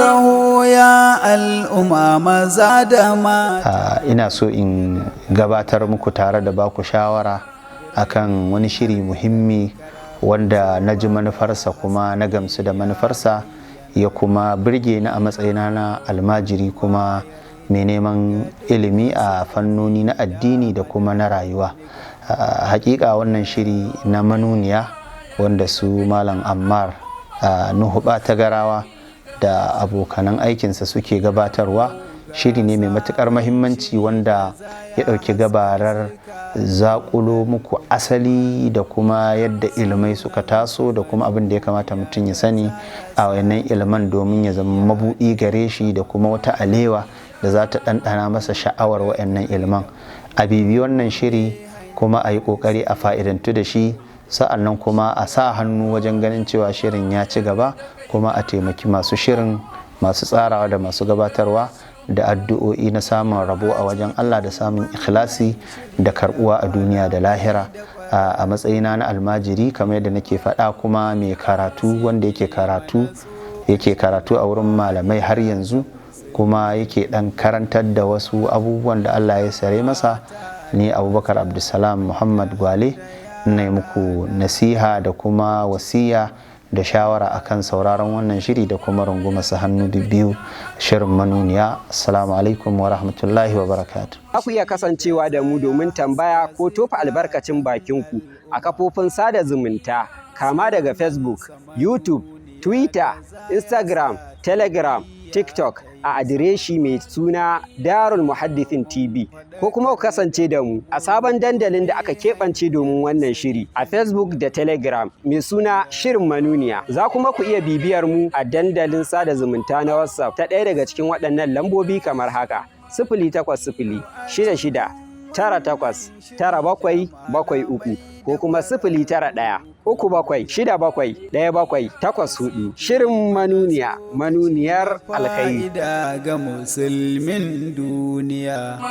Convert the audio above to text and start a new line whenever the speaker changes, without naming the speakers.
ya al'umma maza da mata.
Ina so in gabatar muku tare da baku shawara akan wani shiri muhimmi wanda na ji manufarsa kuma na gamsu da manufarsa ya kuma birge ni a matsayina na almajiri kuma mai neman ilimi a fannoni na addini da kuma na rayuwa. Hakika wannan shiri na manuniya wanda su Malam Ammar Nuhu Batagarawa da abokanan aikinsa suke gabatarwa shiri ne mai matukar mahimmanci wanda ya ɗauki gabarar zaƙulo muku asali da kuma yadda ilmai suka taso da kuma abin da ya kamata mutum ya sani a wannan ilman domin ya zama mabuɗi gare shi da kuma wata alewa da za ta ɗanɗana masa sha'awar wa'annan ilman. A bibi wannan shiri kuma a yi ƙoƙari a fa'idantu da shi, sa'annan kuma a sa hannu wajen ganin cewa shirin ya ci gaba, kuma a taimaki masu shirin, masu tsarawa da masu gabatarwa da addu'o'i na samun rabo a wajen Allah da samun ikhlasi da karbuwa a duniya da lahira. A matsayina na almajiri kamar yadda nake faɗa kuma mai karatu wanda yake karatu a wurin malamai har yanzu kuma yake ɗan karantar da wasu abubuwan da Allah ya sare masa, ni Abubakar Abdulsalam Muhammad Gwale ina yi muku nasiha da kuma wasiya da shawara akan sauraron wannan shiri da kuma rungumar sa hannu biyu shirin manuniya. Assalamu alaikum wa rahmatullahi wa barakatuh.
Ku iya kasancewa da mu domin tambaya ko tofa albarkacin bakinku a kafofin sada zumunta kama daga Facebook, YouTube, Twitter, Instagram, Telegram, TikTok a adireshi mai suna Darul Muhaddithin TV, ko kuma ku kasance da mu a sabon dandalin da aka keɓance domin wannan shiri a Facebook da Telegram mai suna Shirin Manuniya. Za kuma ku iya bibiyar mu a dandalin sada zumunta na WhatsApp ta ɗaya daga cikin waɗannan lambobi kamar haka: 0800 66 98 9773 ko kuma 091 37 67 17 84. Shirin Manuniya, manuniyar alkhairi
ga musulmin duniya.